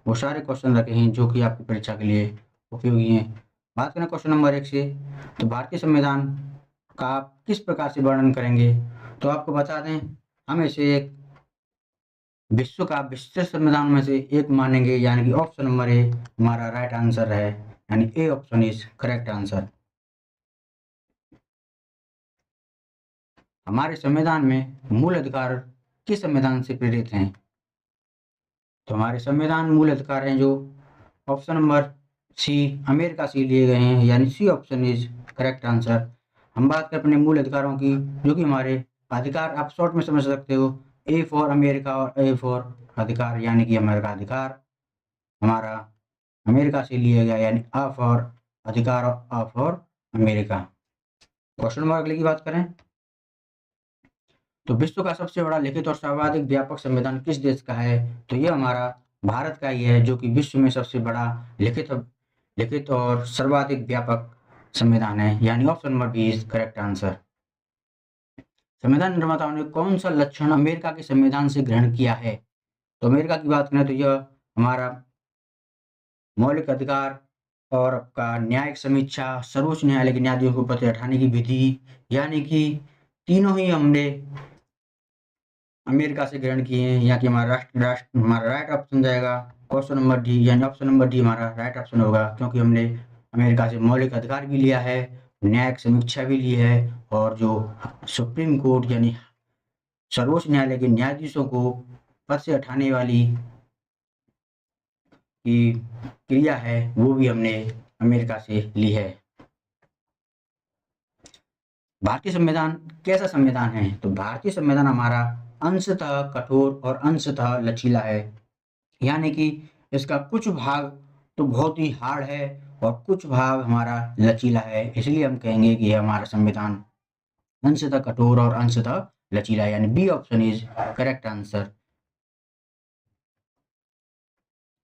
वो सारे क्वेश्चन रखे हैं जो कि आपकी परीक्षा के लिए उपयोगी हैं। बात करें क्वेश्चन नंबर 1 से, तो भारतीय संविधान का आप किस प्रकार से वर्णन करेंगे? तो आपको बता दें, हम इसे एक विश्व का विस्तृत संविधान में से एक मानेंगे, यानी कि ऑप्शन नंबर ए हमारा राइट आंसर है, यानी A option is correct answer. हमारे संविधान में मूल अधिकार किस संविधान से प्रेरित हैं? तो हमारे संविधान मूल अधिकार हैं जो ऑप्शन नंबर सी अमेरिका से लिए गए हैं, यानी C option is correct answer. हम बात करें अपने मूल अधिकारों की, जो कि हमारे अधिकार आप शॉर्ट में समझ सकते हो, ए फॉर अमेरिका और ए फॉर अधिकार, यानी कि हमारा अधिकार हमारा अमेरिका से लिया गया, यानी अ फॉर अधिकार और a for America. Question number अगले की बात करें, तो विश्व का सबसे बड़ा लिखित और सर्वाधिक व्यापक संविधान किस देश का है? तो ये हमारा भारत का ही है, जो कि विश्व में सबसे बड़ा लिखित और सर्वाधिक व्यापक संविधान है, यानी option number B is correct answer. संविधान निर्माताओं ने कौन सा लक्षण अमेरिका के संविधान से ग्रहण किया है? तो अमेरिका की बात करें तो यह हमारा मौलिक अधिकार और आपका न्यायिक समीक्षा, सर्वोच्च न्यायालय के न्यायाधीशों को पद से हटाने की विधि, यानी कि तीनों ही हमने अमेरिका से ग्रहण किए हैं। यहाँ की हमारा राइट ऑप्शन जाएगा क्वेश्चन नंबर डी, यानी ऑप्शन नंबर डी हमारा राइट ऑप्शन होगा, क्योंकि हमने अमेरिका से मौलिक अधिकार भी लिया है, न्यायिक समीक्षा भी ली है, और जो सुप्रीम कोर्ट यानी सर्वोच्च न्यायालय के न्यायाधीशों को पद से हटाने वाली की क्रिया है, वो भी हमने अमेरिका से ली है। भारतीय संविधान कैसा संविधान है? तो भारतीय संविधान हमारा अंशतः कठोर और अंशतः लचीला है, यानी कि इसका कुछ भाग तो बहुत ही हार्ड है और कुछ भाग हमारा लचीला है, इसलिए हम कहेंगे कि हमारा संविधान अंशतः कठोर और अंशतः लचीला है, यानी B option is correct answer.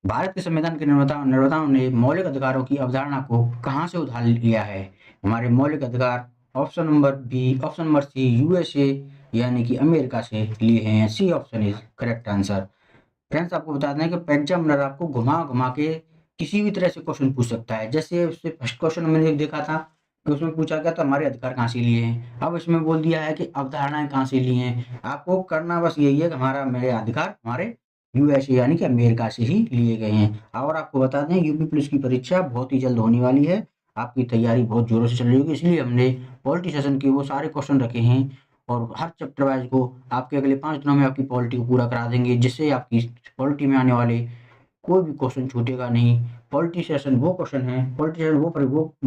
Bharat के संविधान के निर्माताओं ने मौलिक अधिकारों की अवधारणा को कहाँ से उधार लिया है? हमारे मौलिक अधिकार option number B, option number C USA यानी कि अमेरिका से लिए हैं, C option is correct answer. Friends, आपको बता दें कि एग्जामिनर आपको घुमा घुमा के किसी भी तरह से क्वेश्चन पूछ सकता है। जैसे उससे फर्स्ट क्वेश्चन मैंने देखा था कि उसमें पूछा गया था हमारे अधिकार कहाँ से लिए हैं, अब इसमें बोल दिया है कि अवधारणाएं कहाँ से ली हैं। आपको करना बस यही है कि हमारा मेरे अधिकार हमारे यूएसए यानी कि अमेरिका से ही लिए गए हैं। और आपको बता दें यूपी पुलिस की परीक्षा बहुत ही जल्द होने वाली है, आपकी तैयारी बहुत जोरों से चल रही होगी, इसलिए हमने पॉलिटी सेशन के वो सारे क्वेश्चन रखे हैं और हर चैप्टर वाइज को आपके अगले 5 दिनों में आपकी पॉलिटी को पूरा करा देंगे, जिससे आपकी पॉलिटी में आने वाले कोई भी क्वेश्चन छूटेगा नहीं। पॉलिटी सेशन वो क्वेश्चन है, पॉलिटी सेशन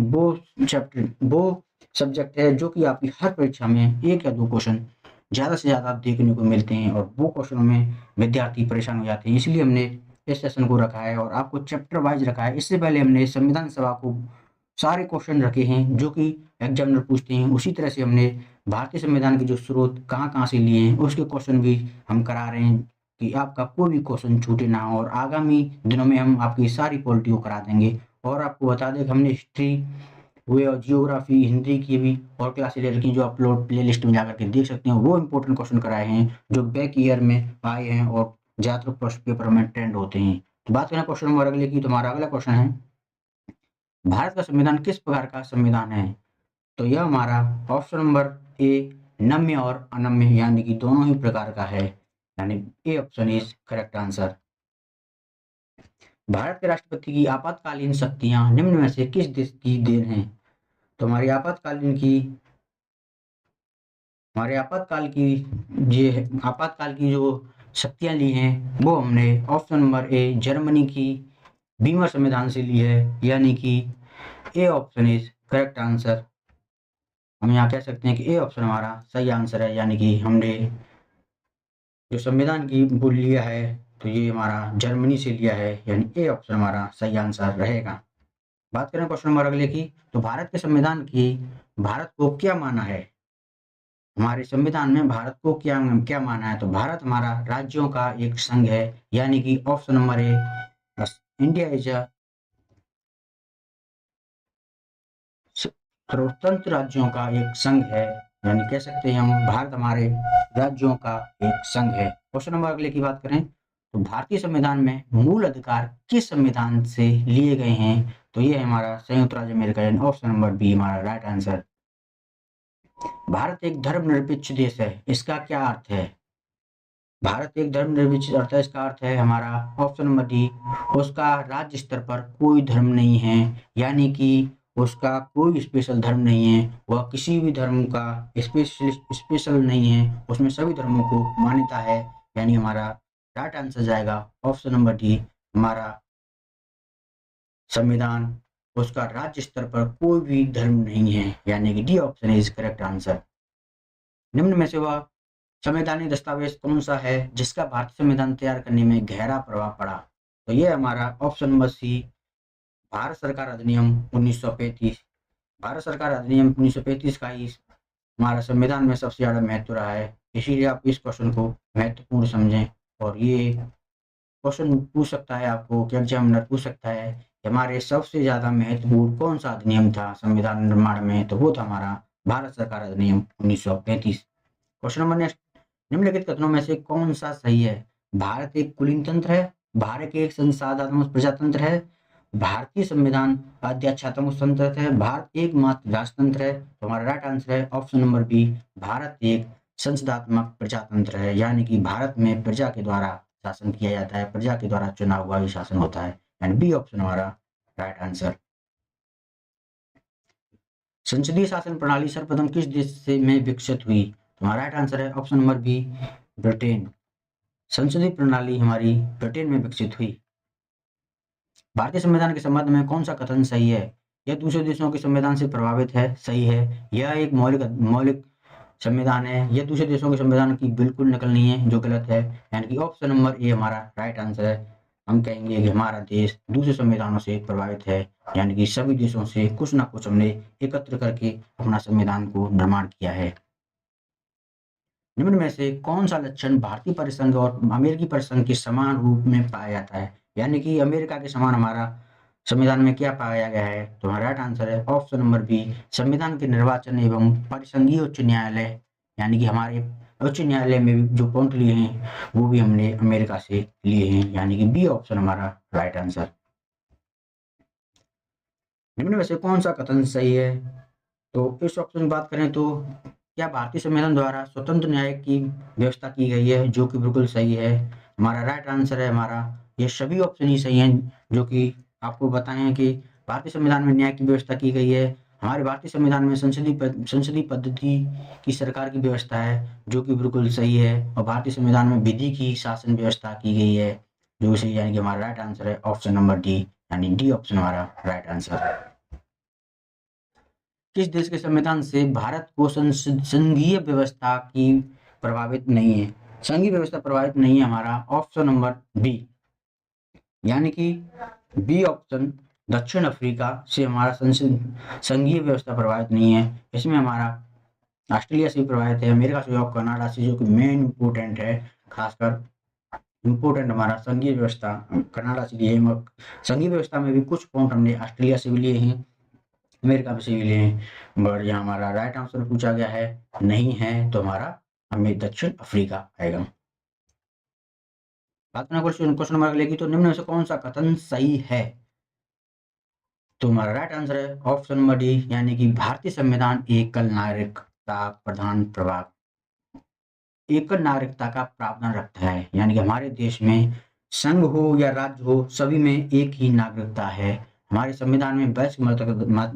वो चैप्टर वो सब्जेक्ट है जो कि आपकी हर परीक्षा में 1 या 2 क्वेश्चन ज़्यादा से ज़्यादा देखने को मिलते हैं और वो क्वेश्चनों में विद्यार्थी परेशान हो जाते हैं, इसलिए हमने इस सेशन को रखा है और आपको चैप्टर वाइज रखा है। इससे पहले हमने संविधान सभा को सारे क्वेश्चन रखे हैं जो कि एग्जामिनर पूछते हैं, उसी तरह से हमने भारतीय संविधान के जो स्रोत कहाँ-कहाँ से लिए हैं उसके क्वेश्चन भी हम करा रहे हैं कि आपका कोई भी क्वेश्चन छूटे ना हो, और आगामी दिनों में हम आपकी सारी पॉलिटी को करा देंगे। और आपको बता दें कि हमने हिस्ट्री हुए और जियोग्राफी, हिंदी की भी और क्लासेस ले रखी हैं, जो अपलोड प्लेलिस्ट में जाकर के देख सकते हैं। वो इंपॉर्टेंट क्वेश्चन कराए हैं जो बैक ईयर में आए हैं और ज़्यादातर प्रश्न पेपर में ट्रेंड होते हैं। तो बात करें क्वेश्चन नंबर अगले की, तो हमारा अगला क्वेश्चन है, भारत का संविधान किस प्रकार का संविधान है? तो यह हमारा ऑप्शन नंबर ए नम्य और अनम्य यानी कि दोनों ही प्रकार का है, यानी A option is correct answer. Bharat के राष्ट्रपति की आपातकालीन शक्तियां निम्न में से किस देश की देन है? तो हमारे आपातकाल की जो शक्तियां ली हैं वो हमने ऑप्शन नंबर ए जर्मनी की बीमर संविधान से ली है, यानी कि A option is correct answer. हम यहाँ कह सकते हैं कि ए ऑप्शन हमारा सही आंसर है, यानी कि हमने जो संविधान की वो लिया है तो ये हमारा जर्मनी से लिया है, यानी ए ऑप्शन हमारा सही आंसर रहेगा। बात करें क्वेश्चन नंबर अगले की, तो भारत के संविधान की भारत को क्या माना है? हमारे संविधान में भारत को क्या क्या माना है? तो भारत हमारा राज्यों का एक संघ है, यानी कि option number A India is a स्वतंत्र राज्यों का एक संघ है, यानी कह सकते हैं हम भारत हमारे राज्यों का एक संघ है। क्वेश्चन नंबर अगले की बात करें, तो भारतीय संविधान में मूल अधिकार किस संविधान से लिए गए हैं? तो ये है हमारा संयुक्त राज्य अमेरिका, यानी ऑप्शन नंबर बी हमारा राइट आंसर। भारत एक धर्मनिरपेक्ष देश है, इसका क्या अर्थ है? भारत एक धर्मनिरपेक्ष अर्थ है, इसका अर्थ है हमारा ऑप्शन नंबर डी, उसका राज्य स्तर पर कोई धर्म नहीं है, यानी कि उसका कोई स्पेशल धर्म नहीं है, वह किसी भी धर्म का स्पेशल नहीं है, उसमें सभी धर्मों को मान्यता है, यानी हमारा राइट आंसर जाएगा ऑप्शन नंबर डी हमारा संविधान, उसका राज्य स्तर पर कोई भी धर्म नहीं है, यानी कि D option is correct answer. निम्न में से वह संवैधानिक दस्तावेज कौन सा है जिसका भारतीय संविधान तैयार करने में गहरा प्रभाव पड़ा? तो ये हमारा ऑप्शन नंबर सी भारत सरकार अधिनियम 1935। भारत सरकार अधिनियम 1935 का ही हमारा संविधान में सबसे ज़्यादा महत्व रहा है, इसीलिए आप इस क्वेश्चन को महत्वपूर्ण समझें। और ये क्वेश्चन पूछ सकता है आपको कि एग्जामिनर पूछ सकता है कि हमारे सबसे ज़्यादा महत्वपूर्ण कौन सा अधिनियम था संविधान निर्माण में, तो वो था हमारा भारत सरकार अधिनियम 1935। क्वेश्चन नंबर नेक्स्ट, निम्नलिखित कथनों में से कौन सा सही है? भारत एक कुलीन तंत्र है, भारत एक संसाधात्मक प्रजातंत्र है, भारतीय संविधान अध्यक्षात्मक तंत्र है, भारत एकमात्र राजतंत्र है। तो हमारा राइट आंसर है ऑप्शन नंबर बी, भारत एक संसदात्मक प्रजातंत्र है, यानी कि भारत में प्रजा के द्वारा शासन किया जाता है, प्रजा के द्वारा चुना हुआ ही शासन होता है, यानी बी ऑप्शन हमारा राइट आंसर। संसदीय शासन प्रणाली सर्वप्रथम किस देश से में विकसित हुई? तो हमारा राइट आंसर है ऑप्शन नंबर बी ब्रिटेन। संसदीय प्रणाली हमारी ब्रिटेन में विकसित हुई। भारतीय संविधान के संबंध में कौन सा कथन सही है? यह दूसरे देशों के संविधान से प्रभावित है, सही है। यह एक मौलिक संविधान है, यह दूसरे देशों के संविधान की बिल्कुल नकल नहीं है, जो गलत है, यानी कि ऑप्शन नंबर ए हमारा राइट आंसर है। हम कहेंगे कि हमारा देश दूसरे संविधानों से प्रभावित है, यानी कि सभी देशों से कुछ ना कुछ हमने एकत्र करके अपना संविधान को निर्माण किया है। निम्न में से कौन सा लक्षण भारतीय परिसंघ और अमेरिकी परिसंघ के समान रूप में पाया जाता है? यानी कि अमेरिका के समान हमारा संविधान में क्या पाया गया है? तो हमारा राइट आंसर है ऑप्शन नंबर बी, संविधान के निर्वाचन एवं परिसंघीय उच्च न्यायालय, यानी कि हमारे उच्च न्यायालय में भी जो पॉइंट लिए हैं वो भी हमने अमेरिका से लिए हैं, यानी कि बी ऑप्शन हमारा राइट आंसर। निम्न में से कौन सा कथन सही है? तो इस ऑप्शन की बात करें तो क्या भारतीय संविधान द्वारा स्वतंत्र न्याय की व्यवस्था की गई है, जो कि बिल्कुल सही है। हमारा राइट आंसर है हमारा, ये सभी ऑप्शन ही सही हैं जो कि आपको बताए हैं कि भारतीय संविधान में न्याय की व्यवस्था की गई है। हमारे भारतीय संविधान में संसदीय पद्धति की सरकार की व्यवस्था है, जो कि बिल्कुल सही है। और भारतीय संविधान में विधि की शासन व्यवस्था की गई है, जो सही, यानी कि हमारा राइट आंसर है ऑप्शन नंबर डी, यानी डी ऑप्शन हमारा राइट आंसर है। किस देश के संविधान से भारत को संघीय व्यवस्था की प्रभावित नहीं है? संघीय व्यवस्था प्रभावित नहीं है, हमारा ऑप्शन नंबर बी, यानी कि बी ऑप्शन दक्षिण अफ्रीका से हमारा संघीय व्यवस्था प्रभावित नहीं है। इसमें हमारा ऑस्ट्रेलिया से प्रभावित है, अमेरिका से और कनाडा से, जो कि मेन इम्पोर्टेंट है, खासकर इम्पोर्टेंट हमारा संघीय व्यवस्था कनाडा से लिए हैं। संघीय व्यवस्था में भी कुछ पॉइंट हमने ऑस्ट्रेलिया से भी लिए हैं, अमेरिका से भी लिए हैं, बट यहाँ हमारा राइट आंसर पूछा गया है नहीं है, तो हमारा हमें दक्षिण अफ्रीका आएगा। बात करना क्वेश्चन नंबर अगले की, तो निम्न में से कौन सा कथन सही है? तो हमारा राइट आंसर है ऑप्शन नंबर डी, यानी कि भारतीय संविधान एकल नागरिकता प्रधान प्रभाव एकल नागरिकता का प्रावधान रखता है, यानी कि हमारे देश में संघ हो या राज्य हो, सभी में एक ही नागरिकता है। हमारे संविधान में वैश्विक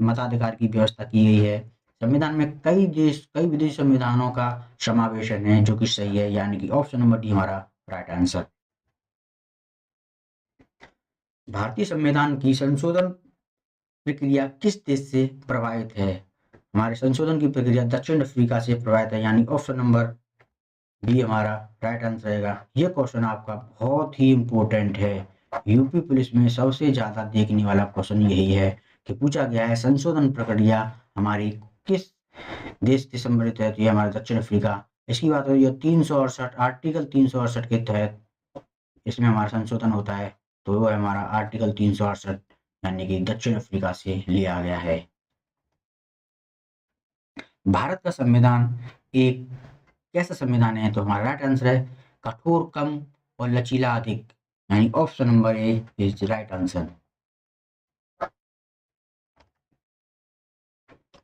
मताधिकार की व्यवस्था की गई है। संविधान में कई विदेशी संविधानों का समावेशन है, जो कि सही है, यानी कि ऑप्शन नंबर डी हमारा राइट आंसर। भारतीय संविधान की संशोधन प्रक्रिया किस देश से प्रभावित है? हमारे संशोधन की प्रक्रिया दक्षिण अफ्रीका से प्रभावित है, यानी ऑप्शन नंबर बी हमारा राइट आंसर रहेगा। ये क्वेश्चन आपका बहुत ही इम्पोर्टेंट है, यूपी पुलिस में सबसे ज़्यादा देखने वाला क्वेश्चन यही है कि पूछा गया है संशोधन प्रक्रिया हमारी किस देश से संबंधित है, तो ये हमारा दक्षिण अफ्रीका। इसकी बात हो रही है 368 आर्टिकल 368 के तहत इसमें हमारा संशोधन होता है, तो वो है हमारा आर्टिकल 368, यानी कि दक्षिण अफ्रीका से लिया गया है। भारत का संविधान एक कैसा संविधान है? तो हमारा राइट आंसर है कठोर कम और लचीला अधिक, यानी option number A is right answer.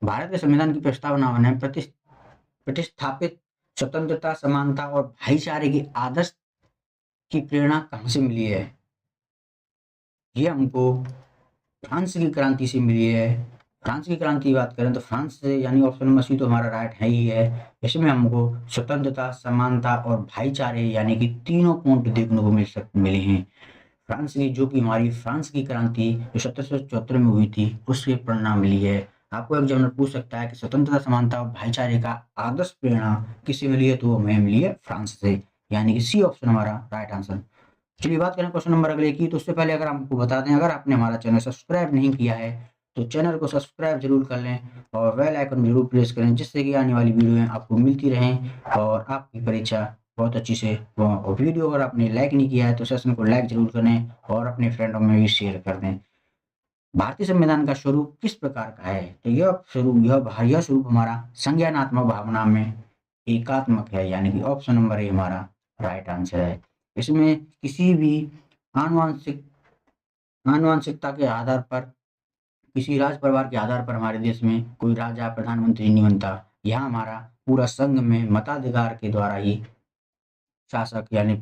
Bharat के संविधान की प्रस्तावना ने प्रतिस्थापित स्वतंत्रता, समानता और भाईचारे के आदर्श की प्रेरणा कहाँ से मिली है? ये हमको फ्रांस की क्रांति से मिली है। फ्रांस की क्रांति की बात करें तो फ्रांस से, यानी ऑप्शन नंबर सी तो हमारा राइट है ही है। इसमें हमको स्वतंत्रता, समानता और भाईचारे यानी कि तीनों पॉइंट देखने को मिले हैं। फ्रांस की, जो कि हमारी फ्रांस की क्रांति जो 1774 में हुई थी, उससे प्रेरणा मिली है। आपको एग्जामिनर पूछ सकता है कि स्वतंत्रता, समानता और भाईचारे का आदर्श प्रेरणा किससे मिली है, तो वो हमें मिली है फ्रांस से, यानी कि सी ऑप्शन हमारा राइट आंसर। चलिए बात करें क्वेश्चन नंबर अगले की, तो उससे पहले अगर आपको बता दें, अगर आपने हमारा चैनल सब्सक्राइब नहीं किया है तो चैनल को सब्सक्राइब जरूर कर लें और बेल आइकन जरूर प्रेस करें, जिससे कि आने वाली वीडियो आपको मिलती रहें और आपकी परीक्षा बहुत अच्छी से हो। और वीडियो अगर आपने लाइक नहीं किया है तो सेशन को लाइक जरूर करें और अपने फ्रेंडों में भी शेयर कर दें। भारतीय संविधान का स्वरूप किस प्रकार का है? तो यह स्वरूप हमारा संज्ञानात्मक भावना में एकात्मक है, यानी कि ऑप्शन नंबर ए हमारा राइट आंसर है। इसमें किसी भी आनुवंशिकता के आधार पर, किसी राज परिवार के आधार पर हमारे देश में कोई राजा, प्रधानमंत्री नहीं बनता। यहाँ हमारा पूरा संघ में मताधिकार के द्वारा ही शासक, यानी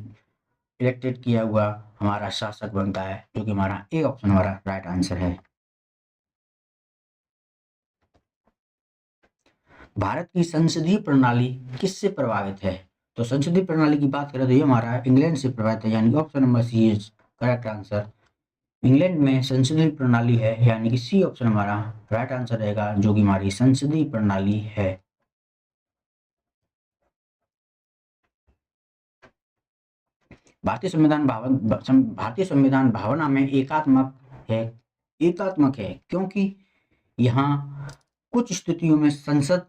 इलेक्टेड किया हुआ हमारा शासक बनता है, जो कि हमारा ए ऑप्शन हमारा राइट आंसर है। भारत की संसदीय प्रणाली किससे प्रभावित है? तो संसदीय प्रणाली की बात करें तो ये हमारा इंग्लैंड से प्रभावित है, यानी option number C is correct answer. England में संसदीय प्रणाली है, यानी कि सी ऑप्शन हमारा राइट आंसर रहेगा, जो कि हमारी संसदीय प्रणाली है। भारतीय संविधान भावना में एकात्मक है क्योंकि यहाँ कुछ स्थितियों में संसद,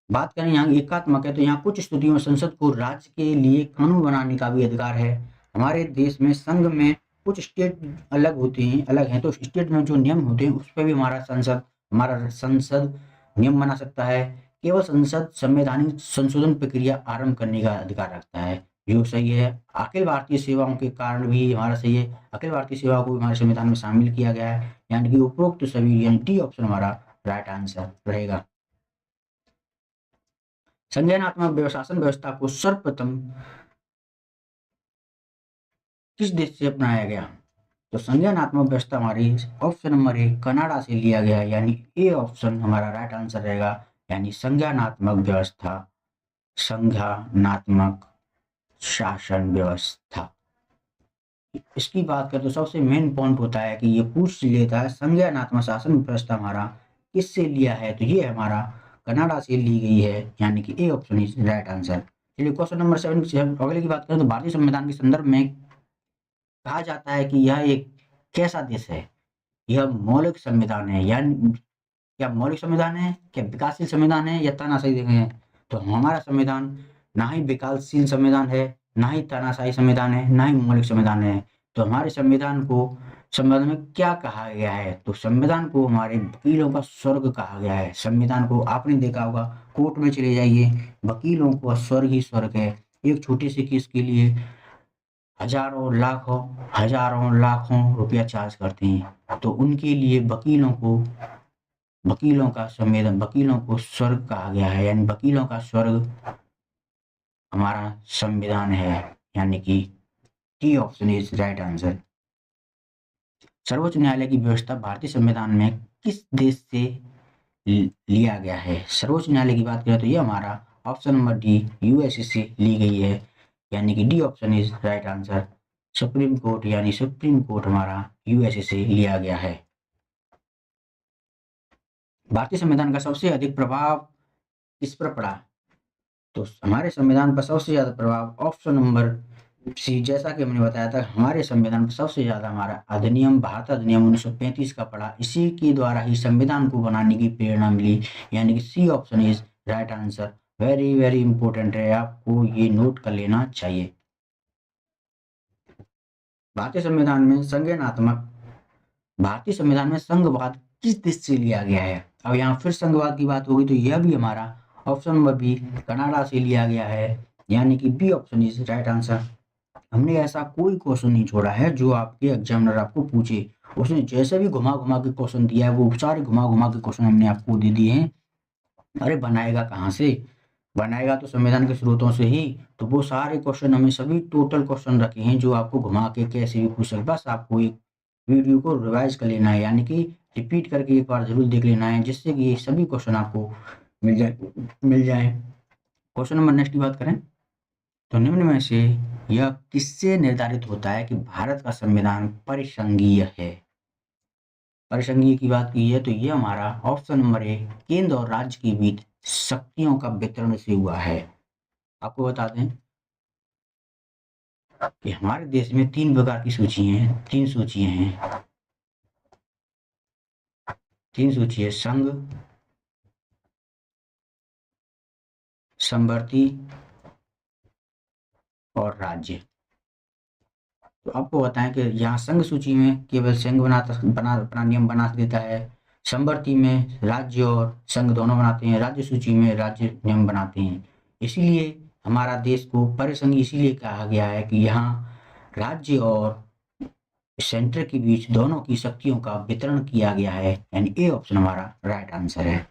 बात करें यहाँ एकात्मक है तो यहाँ कुछ स्थितियों में संसद को राज्य के लिए कानून बनाने का भी अधिकार है। हमारे देश में संघ में कुछ स्टेट अलग हैं, तो स्टेट में जो नियम होते हैं उस पर भी हमारा संसद नियम बना सकता है। केवल संसद संवैधानिक संशोधन प्रक्रिया आरंभ करने का अधिकार रखता है, जो सही है। अखिल भारतीय सेवाओं के कारण भी हमारा सही है, अखिल भारतीय सेवाओं को हमारे संविधान में शामिल किया गया है, यानी कि उपरोक्त सभी, यानी डी ऑप्शन हमारा राइट आंसर रहेगा। संज्ञानात्मक शासन व्यवस्था को सर्वप्रथम किस देश से अपनाया गया? तो संज्ञानात्मक व्यवस्था हमारी ऑप्शन नंबर ए कनाडा से लिया गया है, यानी ए ऑप्शन हमारा राइट आंसर रहेगा, यानी संज्ञानात्मक व्यवस्था, संज्ञानात्मक शासन व्यवस्था। इसकी बात करें तो सबसे मेन पॉइंट होता है कि ये पूछ लेता है संज्ञानात्मक शासन व्यवस्था हमारा किससे लिया है, तो ये हमारा कनाडा से ली गई है, यानी कि A option is right answer. चलिए क्वेश्चन नंबर 7 अगले की बात करें तो भारतीय संविधान के संदर्भ में कहा जाता है कि यह एक कैसा देश है? यह मौलिक संविधान है, यानी क्या मौलिक संविधान है, क्या विकासशील संविधान है, या तानाशाही देखें? तो हमारा संविधान ना ही विकासशील संविधान है, ना ही तानाशाही संविधान है, ना ही मौलिक संविधान है। तो हमारे संविधान में क्या कहा गया है? तो संविधान को हमारे वकीलों का स्वर्ग कहा गया है। संविधान को आपने देखा होगा, कोर्ट में चले जाइए, वकीलों का स्वर्ग ही स्वर्ग है। एक छोटे से केस के लिए हजारों लाखों रुपया चार्ज करते हैं, तो उनके लिए वकीलों को स्वर्ग कहा गया है, यानी वकीलों का स्वर्ग हमारा संविधान है, यानी कि T option is right answer. सर्वोच्च न्यायालय की व्यवस्था भारतीय संविधान में किस देश से लिया गया है? सर्वोच्च न्यायालय की बात करें तो ये हमारा ऑप्शन नंबर डी यूएसए से ली गई है, यानी कि D option is right answer. Supreme court हमारा यूएसए से लिया गया है। भारतीय संविधान का सबसे अधिक प्रभाव किस पर पड़ा? तो हमारे संविधान पर सबसे ज्यादा प्रभाव ऑप्शन नंबर सी, जैसा कि हमने बताया था, हमारे संविधान पर सबसे ज्यादा हमारा भारत अधिनियम 1935 का पड़ा। इसी के द्वारा ही संविधान को बनाने की प्रेरणा मिली, यानी कि C option is right answer. Very very important है, आपको ये नोट कर लेना चाहिए। भारतीय संविधान में संघवाद किस देश से लिया गया है? अब यहाँ फिर संघवाद की बात होगी तो यह भी हमारा ऑप्शन नंबर बी कनाडा से लिया गया है, यानी कि B option is right answer. हमने ऐसा कोई क्वेश्चन नहीं छोड़ा है जो आपके एग्जामिनर आपको पूछे। उसने जैसे भी घुमा-घुमा के क्वेश्चन दिया है, वो सारे घुमा-घुमा के क्वेश्चन हमने आपको दे दिए हैं। अरे बनाएगा कहाँ से? बनाएगा तो संविधान के स्रोतों से ही। तो वो सारे क्वेश्चन हमें सभी टोटल क्वेश्चन रखे हैं जो आपको घुमा के कैसे भी पूछ सकता है। बस आपको एक वीडियो को रिवाइज़ कर लेना है, यानी कि रिपीट करके एक बार ज़रूर देख लेना है, जिससे कि ये सभी क्वेश्चन आपको मिल जाएँ। क्वेश्चन नंबर नेक्स्ट की बात करें, तो निम्न में से यह किससे निर्धारित होता है कि भारत का संविधान परिसंघीय है? परिसंघीय की बात की है तो ये हमारा ऑप्शन नंबर ए केंद्र और राज्य के बीच शक्तियों का वितरण से हुआ है। आपको बता दें कि हमारे देश में 3 प्रकार की सूचियाँ हैं, 3 सूचियाँ हैं। 3 सूची है, संघ, समवर्ती और राज्य। तो आपको बताएँ कि यहाँ संघ सूची में केवल संघ अपना नियम बना देता है। समवर्ती में राज्य और संघ दोनों बनाते हैं, राज्य सूची में राज्य नियम बनाते हैं। इसीलिए हमारा देश को परिसंघीय इसीलिए कहा गया है कि यहाँ राज्य और सेंटर के बीच दोनों की शक्तियों का वितरण किया गया है, यानी ए ऑप्शन हमारा राइट आंसर है।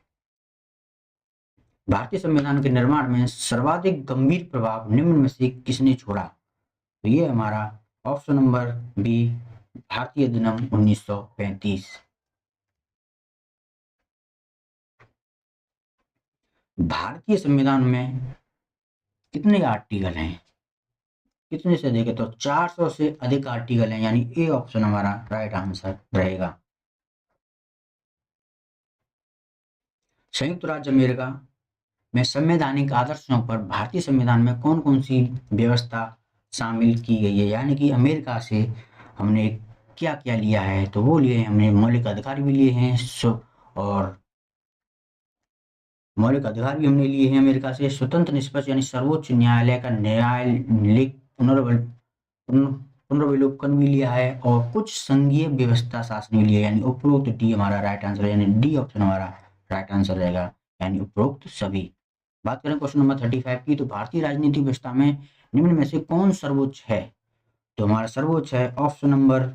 भारतीय संविधान के निर्माण में सर्वाधिक गंभीर प्रभाव निम्न में से किसने छोड़ा? तो ये हमारा ऑप्शन नंबर बी भारतीय अधिनियम 1935। भारतीय संविधान में कितने आर्टिकल हैं? कितने से देखें तो 400 से अधिक आर्टिकल हैं, यानी ए ऑप्शन हमारा राइट आंसर रहेगा। संयुक्त राज्य अमेरिका में संवैधानिक आदर्शों पर भारतीय संविधान में कौन-कौन सी व्यवस्था शामिल की गई है? यानी कि अमेरिका से हमने क्या-क्या लिया है? तो वो लिए हमने मौलिक अधिकार भी लिए हैं और मौलिक अधिकार भी हमने लिए हैं अमेरिका से। स्वतंत्र निष्पक्ष यानी सर्वोच्च न्यायालय का न्यायालयिक पुनर्विलोकन भी लिया है और कुछ संघीय व्यवस्था शासन भी लिया है, यानी उपरोक्त डी हमारा राइट आंसर है, यानी डी ऑप्शन हमारा राइट आंसर रहेगा, यानी उपरोक्त सभी। बात करें क्वेश्चन नंबर 35 की, तो भारतीय राजनीतिक व्यवस्था में निम्न में से कौन सर्वोच्च है? तो हमारा सर्वोच्च है ऑप्शन नंबर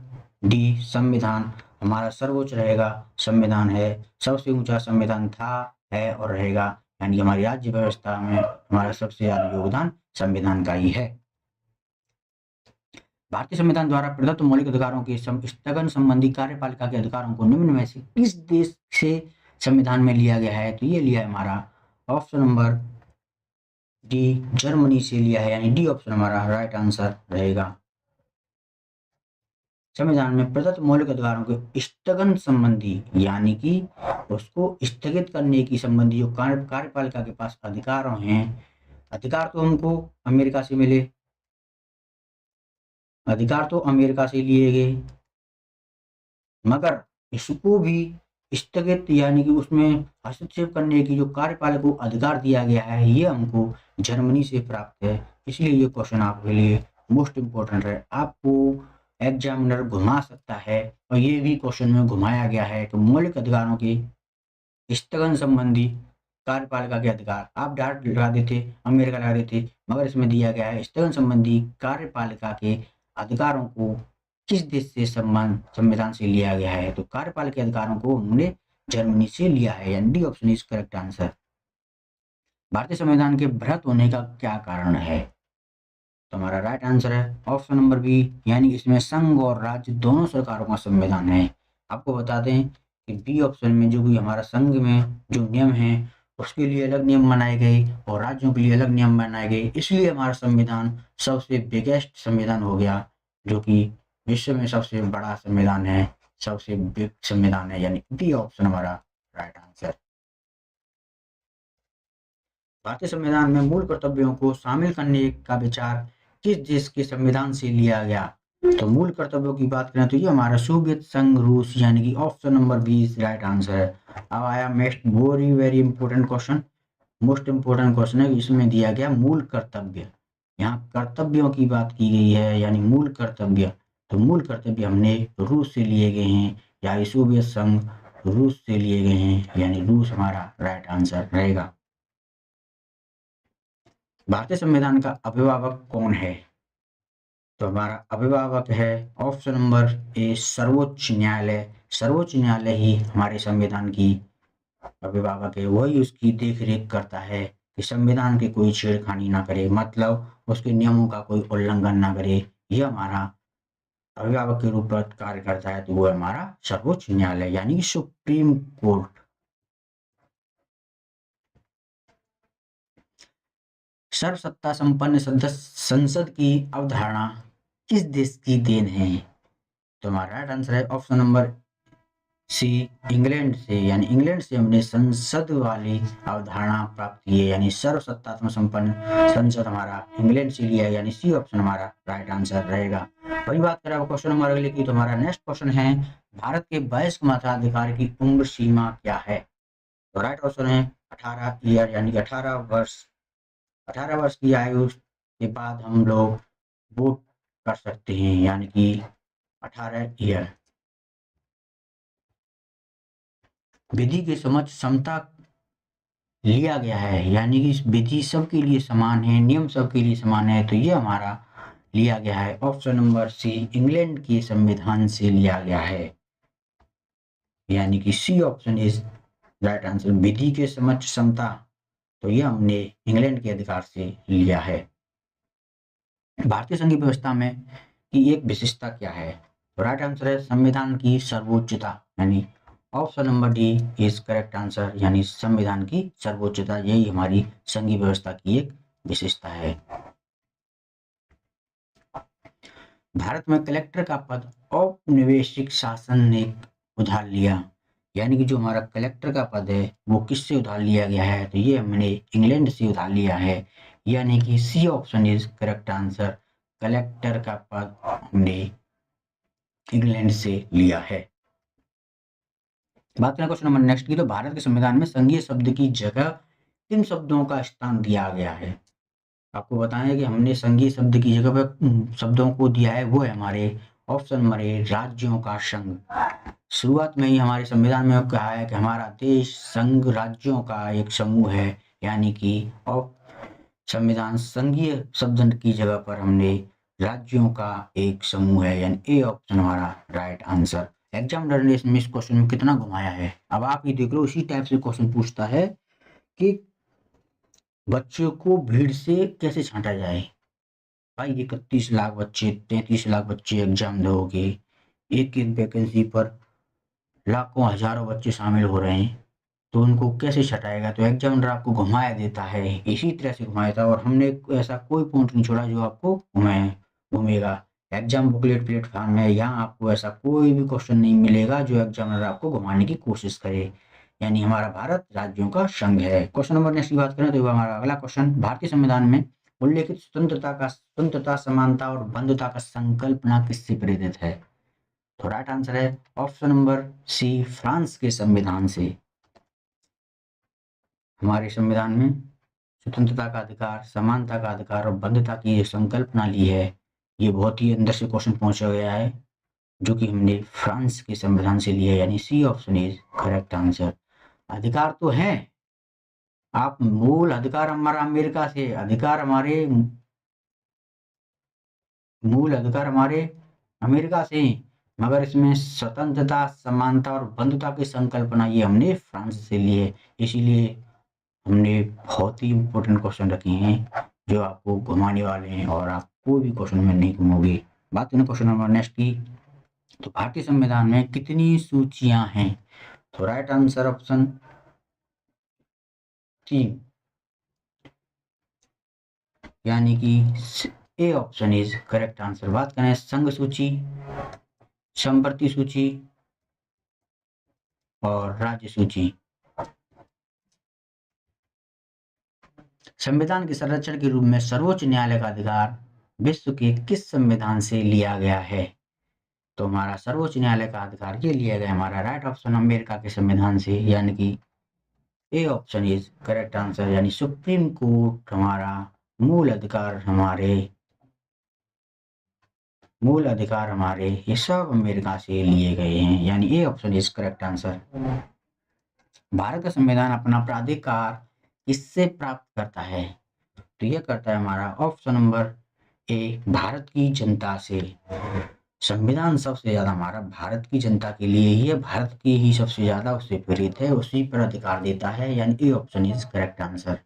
डी संविधान हमारा सर्वोच्च रहेगा। संविधान है, सबसे ऊंचा संविधान था, है और रहेगा, यानी हमारी राज्य व्यवस्था में हमारा सबसे ज्यादा योगदान संविधान का ही है। भारतीय संविधान द्वारा प्रदत्त मौलिक अधिकारों के स्थगन संबंधी कार्यपालिका के अधिकारों को निम्न में से किस देश से संविधान में लिया गया है? तो ये लिया है हमारा ऑप्शन नंबर डी जर्मनी से लिया है, यानी डी ऑप्शन हमारा राइट आंसर रहेगा। संविधान में प्रदत्त मौलिक अधिकारों के स्थगन संबंधी यानी कि उसको स्थगित करने की संबंधी जो कार्यपालिका के पास अधिकार हैं, अधिकार तो हमको अमेरिका से मिले, अधिकार तो अमेरिका से लिए गए, मगर इसको भी स्थगित यानी कि उसमें हस्तक्षेप करने की जो कार्यपालक को अधिकार दिया गया है, ये हमको जर्मनी से प्राप्त है। इसलिए ये क्वेश्चन आपके लिए मोस्ट इम्पोर्टेंट है। आपको एग्जामिनर घुमा सकता है और ये भी क्वेश्चन में घुमाया गया है कि मौलिक अधिकारों के स्थगन संबंधी कार्यपालिका के अधिकार, आप डायरेक्ट लगा देते अमेरिका लगा देते, मगर इसमें दिया गया है स्थगन संबंधी कार्यपालिका के अधिकारों को किस देश से संविधान से लिया गया है? तो कार्यपालिका के अधिकारों को हमने जर्मनी से लिया है, यानी D option is correct answer. भारतीय संविधान के बृहत होने का क्या कारण है? तो हमारा राइट आंसर है ऑप्शन नंबर बी, यानी इसमें संघ और राज्य दोनों सरकारों का संविधान है। आपको बता दें कि बी ऑप्शन में जो भी हमारा संघ में जो नियम है उसके लिए अलग नियम बनाए गए और राज्यों के लिए अलग नियम बनाए गए, इसलिए हमारा संविधान सबसे बिगेस्ट संविधान हो गया, जो कि विश्व में सबसे बड़ा संविधान है, सबसे बिग संविधान है, यानी डी ऑप्शन हमारा राइट आंसर। भारतीय संविधान में मूल कर्तव्यों को शामिल करने का विचार किस देश के संविधान से लिया गया? तो मूल कर्तव्यों की बात करें तो ये हमारा सोवियत संघ रूस, यानी कि option number B is right answer है। अब आया next very very important question, most important question है। इसमें दिया गया मूल कर्तव्य, यहाँ कर्तव्यों की बात की गई है, यानी मूल कर्तव्य। तो मूल कर्तव्य हमने रूस से लिए गए हैं, या सोवियत संघ रूस से लिए गए हैं, यानी रूस हमारा राइट आंसर रहेगा। भारतीय संविधान का अभिभावक कौन है? तो हमारा अभिभावक है ऑप्शन नंबर ए सर्वोच्च न्यायालय। सर्वोच्च न्यायालय ही हमारे संविधान की अभिभावक है, वही उसकी देख रेख करता है कि संविधान की कोई छेड़खानी ना करे, मतलब उसके नियमों का कोई उल्लंघन ना करे। यह हमारा अभिभावक के रूप में कार्य करता है, तो वो है हमारा सर्वोच्च न्यायालय यानी कि सुप्रीम कोर्ट। सर्वसत्ता संपन्न संसद की अवधारणा किस देश की देन है? तो हमारा राइट आंसर है ऑप्शन नंबर सी इंग्लैंड से, यानी इंग्लैंड से हमने संसद वाली अवधारणा प्राप्त की है, यानी सर्वसत्तात्मक संपन्न संसद हमारा इंग्लैंड से लिया है, यानी सी ऑप्शन हमारा राइट आंसर रहेगा। वही बात करें अब क्वेश्चन नंबर अगले की, तो हमारा नेक्स्ट क्वेश्चन है भारत के वयस्क मताधिकार की उम्र सीमा क्या है? तो राइट ऑप्शन है 18 ईयर, यानी कि 18 वर्ष। 18 वर्ष की आयु के बाद हम लोग वोट कर सकते हैं, यानी कि 18 ईयर। विधि के समक्ष समता लिया गया है, यानी कि विधि सबके लिए समान है, नियम सबके लिए समान है, तो ये हमारा लिया गया है ऑप्शन नंबर सी इंग्लैंड के संविधान से लिया गया है, यानी कि C option is right answer. विधि के समक्ष समता, तो ये हमने इंग्लैंड के अधिकार से लिया है। भारतीय संघीय व्यवस्था में की एक विशेषता क्या है? तो राइट आंसर है संविधान की सर्वोच्चता, यानी option number D is correct answer, यानी संविधान की सर्वोच्चता, यही हमारी संघीय व्यवस्था की एक विशेषता है। भारत में कलेक्टर का पद औपनिवेशिक शासन ने उधार लिया, यानी कि जो हमारा कलेक्टर का पद है वो किससे उधार लिया गया है? तो ये हमने इंग्लैंड से उधार लिया है, यानी कि C option is correct answer. Collector का पद हमने इंग्लैंड से लिया है। बात करें क्वेश्चन नंबर नेक्स्ट की, तो भारत के संविधान में संघीय शब्द की जगह किन शब्दों का स्थान दिया गया है? आपको बताएं कि हमने संघीय शब्द की जगह पर शब्दों को दिया है, वो है हमारे ऑप्शन नंबर ए राज्यों का संघ। शुरुआत में ही हमारे संविधान में कहा है कि हमारा देश संघ राज्यों का एक समूह है, यानी कि संविधान संघीय शब्द की जगह पर हमने राज्यों का एक समूह है, यानी ए ऑप्शन हमारा राइट आंसर। एग्जामिनर ने इसमें इस क्वेश्चन में कितना घुमाया है, अब आप ये देख लो। इसी टाइप से क्वेश्चन पूछता है कि बच्चों को भीड़ से कैसे छांटा जाए। भाई 31 लाख बच्चे, 33 लाख बच्चे एग्जाम दोगे, एक एक वैकेंसी पर लाखों हजारों बच्चे शामिल हो रहे हैं, तो उनको कैसे छटाएगा? तो एग्जामिनर आपको घुमाया देता है, इसी तरह से घुमाया था, और हमने ऐसा कोई पॉइंट नहीं छोड़ा जो आपको घूमेगा। एग्जाम बुकलेट प्लेटफॉर्म है, यहाँ आपको ऐसा कोई भी क्वेश्चन नहीं मिलेगा जो एग्जामिनर आपको घुमाने की कोशिश करे, यानी हमारा भारत राज्यों का संघ है। क्वेश्चन नंबर नेक्स्ट की बात करें तो हमारा अगला क्वेश्चन, भारतीय संविधान में उल्लेखित स्वतंत्रता समानता और बंधुता का संकल्पना किससे प्रेरित है? तो राइट आंसर है ऑप्शन नंबर सी फ्रांस के संविधान से। हमारे संविधान में स्वतंत्रता का अधिकार, समानता का अधिकार और बंधुता की जो संकल्पना ली है, ये बहुत ही अंदर से क्वेश्चन पहुंचा गया है, जो कि हमने फ्रांस के संविधान से लिया है, यानी C option is correct answer. अधिकार तो है, आप मूल अधिकार हमारा अमेरिका से, अधिकार हमारे मूल अधिकार हमारे अमेरिका से, मगर इसमें स्वतंत्रता, समानता और बंधुता की संकल्पना ये हमने फ्रांस से ली है। इसीलिए हमने बहुत ही इंपॉर्टेंट क्वेश्चन रखे हैं जो आपको घुमाने वाले हैं, और आप कोई भी क्वेश्चन में नहीं घूमोगे। बात करें क्वेश्चन नंबर नेक्स्ट की, तो भारतीय संविधान में कितनी सूचियां हैं? तो राइट आंसर ऑप्शन 3, यानी कि A option is correct answer. बात करें संघ सूची, संप्रति सूची और राज्य सूची। संविधान के संरक्षण के रूप में सर्वोच्च न्यायालय का अधिकार विश्व के किस संविधान से लिया गया है? तो हमारा सर्वोच्च न्यायालय का अधिकार ये लिया गया हमारा राइट ऑप्शन अमेरिका के संविधान से, यानी कि A option is correct answer, यानी सुप्रीम कोर्ट हमारा मूल अधिकार हमारे ये सब अमेरिका से लिए गए हैं, यानी A option is correct answer. Bharat का संविधान अपना प्राधिकार किससे प्राप्त करता है? तो ये करता है हमारा ऑप्शन नंबर ए भारत की जनता से। संविधान सबसे ज्यादा हमारा भारत की जनता के लिए ही है, भारत की ही सबसे ज्यादा उससे प्रेरित है, उसी पर अधिकार देता है, यानी A option is correct answer.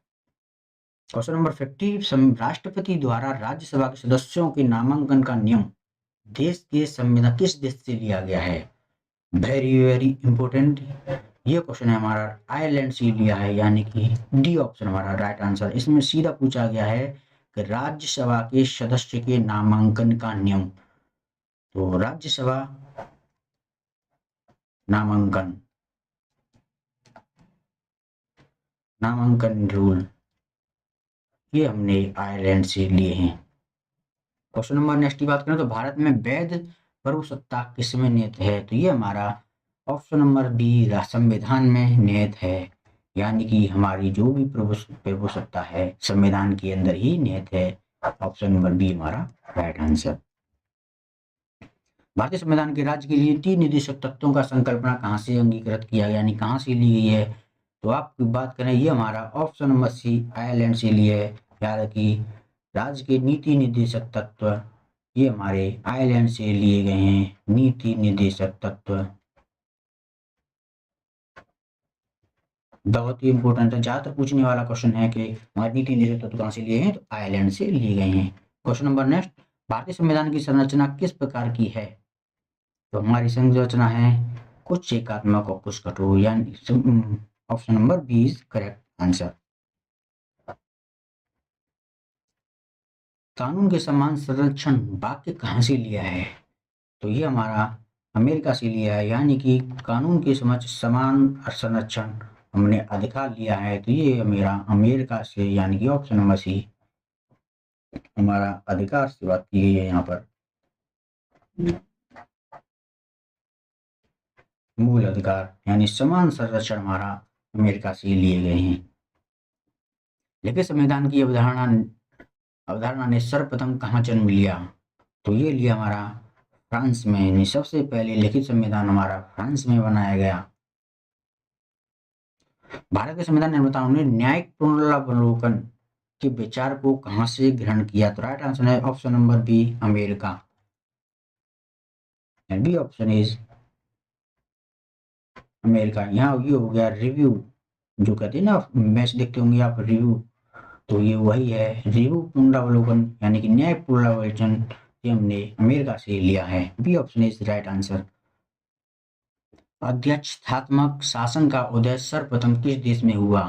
Question number 50, राष्ट्रपति द्वारा राज्यसभा के सदस्यों के नामांकन का नियम देश के संविधान किस देश से लिया गया है? वेरी वेरी इंपॉर्टेंट ये क्वेश्चन है हमारा, आयरलैंड से लिया है, यानी कि डी ऑप्शन हमारा राइट आंसर। इसमें सीधा पूछा गया है कि राज्यसभा के सदस्य के नामांकन का नियम। तो राज्यसभा नामांकन रूल ये हमने आयरलैंड से लिए हैं। क्वेश्चन नंबर नेक्स्ट की बात करें तो भारत में वैध प्रभुसत्ता किसमें निहित है? तो ये हमारा ऑप्शन नंबर बी संविधान में निहित है, यानी कि हमारी जो भी प्रभुसत्ता है संविधान के अंदर ही निहित है। ऑप्शन नंबर बी हमारा राइट आंसर। भारतीय संविधान के राज्य के लिए 3 निर्देशक तत्वों का संकल्पना कहाँ से अंगीकृत किया, यानी कहाँ से ली गई है? तो आप बात करें ये हमारा ऑप्शन नंबर सी आयरलैंड से लिए है, यानी कि राज्य के नीति निर्देशक तत्व ये हमारे आयरलैंड से लिए गए हैं। नीति निर्देशक तत्व बहुत ही इंपॉर्टेंट है, ज्यादातर पूछने वाला क्वेश्चन है कि हमारे नीति निर्देशक तत्व कहाँ से लिए हैं? तो आयरलैंड से लिए गए हैं। क्वेश्चन नंबर नेक्स्ट, भारतीय संविधान की संरचना किस प्रकार की है? तो हमारी संरचना है कुछ एकात्मक और कुछ कठोर, यानी option number B is correct answer. कानून के समान संरक्षण वाक्य कहाँ से लिया है? तो ये हमारा अमेरिका से लिया है, यानी कि कानून के समक्ष समान संरक्षण हमने अधिकार लिया है। तो ये मेरा अमेरिका से, यानी कि ऑप्शन नंबर सी हमारा अधिकार से बात की गई है यहाँ पर। मूल अधिकार यानी समान संरक्षण हमारा अमेरिका से लिए गए हैं। लिखित संविधान की अवधारणा ने सर्वप्रथम कहाँ जन्म लिया? तो ये लिया हमारा फ्रांस में, यानी सबसे पहले लिखित संविधान हमारा फ्रांस में बनाया गया। भारत के संविधान निर्माताओं ने न्यायिक पुनरावलोकन के विचार को कहां से ग्रहण किया? तो राइट आंसर है option number B America, B option is America. यहाँ ये हो गया रिव्यू, जो कहते हैं ना मैच देखते होंगे आप रिव्यू, तो ये वही है रिव्यू पुनरावलोकन, यानी कि न्याय पुनरावलोकन, ये हमने अमेरिका से लिया है। B option is right answer. अध्यक्षतात्मक शासन का उदय सर्वप्रथम किस देश में हुआ?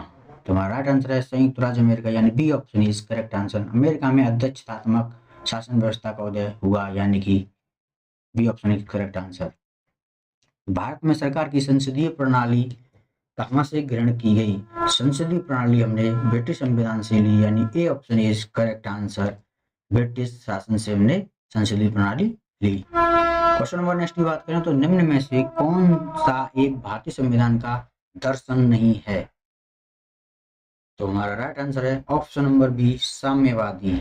तो हमारा राइट आंसर है संयुक्त राज्य अमेरिका, यानी B option is correct answer. America में अध्यक्षतात्मक शासन व्यवस्था का उदय हुआ, यानी कि B option is correct answer. Bharat में सरकार की संसदीय प्रणाली कहाँ से ग्रहण की गई? संसदीय प्रणाली हमने ब्रिटिश संविधान से ली, यानी A option is correct answer. British शासन से हमने संसदीय प्रणाली ली। क्वेश्चन नंबर नेक्स्ट की बात करें तो निम्न में से कौन सा एक भारतीय संविधान का दर्शन नहीं है? तो हमारा राइट आंसर है ऑप्शन नंबर बी साम्यवादी।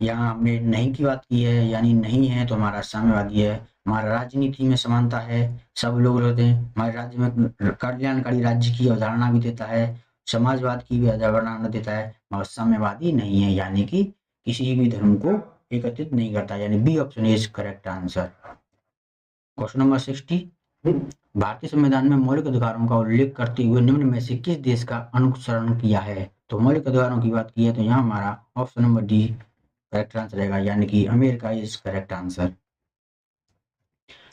यहाँ हमने नहीं की बात की है, यानी नहीं है तो हमारा साम्यवादी है। हमारा राजनीति में समानता है, सब लोग रहते हैं। हमारे राज्य में कल्याणकारी राज्य की अवधारणा भी देता है, समाजवाद की भी अवधारणा देता है, मगर साम्यवादी नहीं है, यानी कि किसी भी धर्म को एकत्रित नहीं करता, यानी B option is correct answer. Question number 60, भारतीय संविधान में मौलिक अधिकारों का उल्लेख करते हुए निम्न में से किस देश का अनुसरण किया है? तो मौलिक अधिकारों की बात की है तो यहाँ हमारा option number D correct answer रहेगा, यानी कि अमेरिका इज करेक्ट आंसर।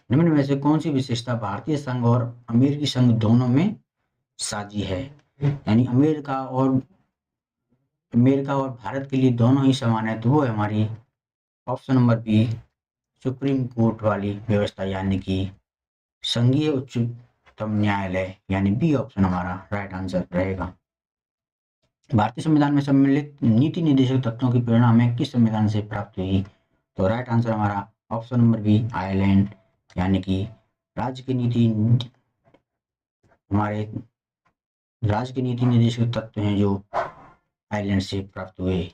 निम्न में से कौन सी विशेषता भारतीय संघ और अमेरिकी संघ दोनों में साझी है? यानी अमेरिका और भारत के लिए दोनों ही समान है, तो वो है हमारी option number B supreme court वाली व्यवस्था, यानी कि संघीय उच्चतम न्यायालय, यानी बी ऑप्शन हमारा राइट आंसर रहेगा। भारतीय संविधान में सम्मिलित नीति निर्देशक तत्वों की प्रेरणा हमें किस संविधान से प्राप्त हुई? तो राइट आंसर हमारा ऑप्शन नंबर बी आयरलैंड, यानी कि राज्य की नीति निर्देशक तत्व हैं जो आयरलैंड से प्राप्त हुए।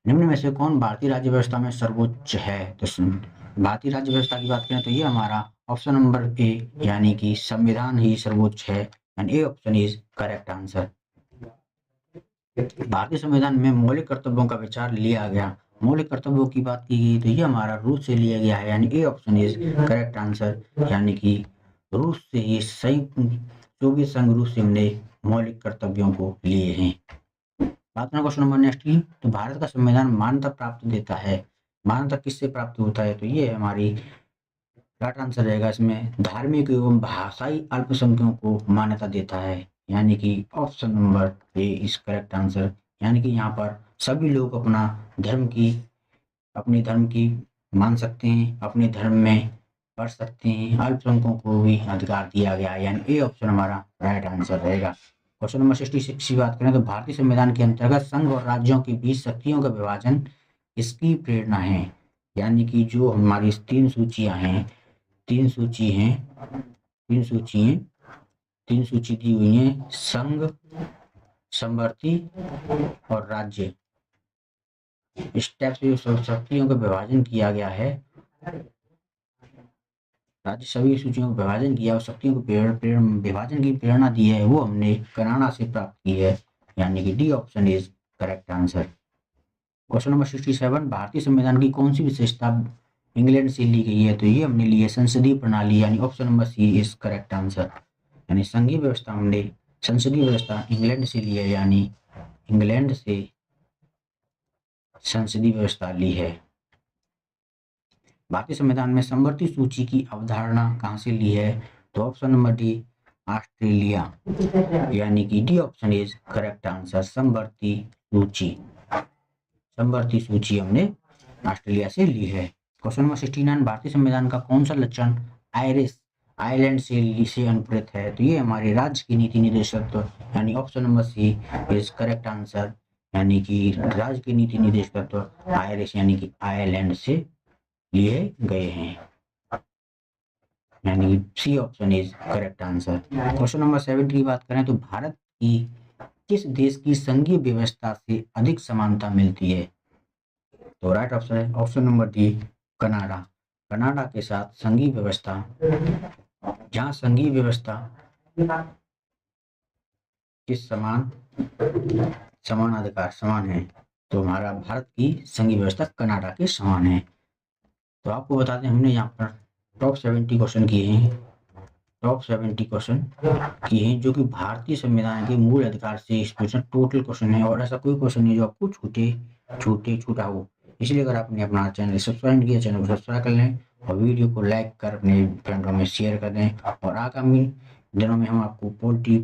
निम्न में से कौन भारतीय राज्य व्यवस्था में सर्वोच्च है? तो भारतीय राज्य व्यवस्था की बात करें तो ये हमारा ऑप्शन नंबर ए, यानी कि संविधान ही सर्वोच्च है, and A option is correct answer. भारतीय संविधान में मौलिक कर्तव्यों का विचार लिया गया। मौलिक कर्तव्यों की बात की गई तो ये हमारा रूस से लिया गया है, यानी A option is correct answer, यानी कि रूस से ये संयुक्त सोवियत संघ रूस से हमने मौलिक कर्तव्यों को लिए हैं। बात करें क्वेश्चन नंबर नेक्स्ट की, तो भारत का संविधान मान्यता प्राप्त देता है। मान्यता किससे प्राप्त होता है, तो ये हमारी राइट आंसर रहेगा इसमें, धार्मिक एवं भाषाई अल्पसंख्यकों को मान्यता देता है, यानी कि option number A is correct answer. यानी कि यहाँ पर सभी लोग अपने धर्म की मान सकते हैं, अपने धर्म में पढ़ सकते हैं, अल्पसंख्यकों को भी अधिकार दिया गया है, यानी ए ऑप्शन हमारा राइट आंसर रहेगा। क्वेश्चन नंबर 66 की बात करें तो भारतीय संविधान के अंतर्गत संघ और राज्यों के बीच शक्तियों का विभाजन किसकी प्रेरणा है, यानी कि जो हमारी तीन सूचियां हैं, तीन सूची दी हुई है, संघ, समवर्ती और राज्य। इस टाइप से जो शक्तियों का विभाजन किया गया है, राज्य सभी सूचियों का विभाजन किया और शक्तियों को विभाजन की प्रेरणा दी है, वो हमने कनाडा से प्राप्त की है, यानी कि D option is correct answer. Question number 67, भारतीय संविधान की कौन सी विशेषता इंग्लैंड से ली गई है, तो ये हमने ली है संसदीय प्रणाली, यानी option number C is correct answer. यानी संघीय व्यवस्था हमने संसदीय व्यवस्था इंग्लैंड से ली है, यानी इंग्लैंड से संसदीय व्यवस्था ली है। भारतीय संविधान में समवर्ती सूची की अवधारणा कहाँ से ली है, तो ऑप्शन नंबर डी ऑस्ट्रेलिया, यानी कि D option is correct answer. समवर्ती सूची हमने ऑस्ट्रेलिया से ली है। क्वेश्चन नंबर 69, भारतीय संविधान का कौन सा लक्षण आयरलैंड से अनुप्रेरित है, तो ये हमारे राज्य की नीति निर्देशक, यानी option number C is correct answer, यानी कि राज्य की नीति निर्देशक आयरिश यानी कि आयरलैंड से लिए गए हैं, यानी C option is correct answer. Question number 70 की बात करें तो भारत की किस देश की संघीय व्यवस्था से अधिक समानता मिलती है, तो राइट ऑप्शन है option number D Canada. Canada के साथ संघीय व्यवस्था, जहां संघीय व्यवस्था के समान अधिकार समान है, तो हमारा भारत की संघीय व्यवस्था कनाडा के समान है। तो आपको बता दें हमने यहाँ पर टॉप 70 क्वेश्चन किए हैं, जो कि भारतीय संविधान के मूल अधिकार से टोटल क्वेश्चन है, और ऐसा कोई क्वेश्चन नहीं जो आपको छूटा हो। इसलिए अगर आपने अपना चैनल सब्सक्राइब किया, चैनल को सब्सक्राइब कर लें और वीडियो को लाइक कर अपने फ्रेंडों में शेयर कर दें, और आगामी दिनों में हम आपको पूरी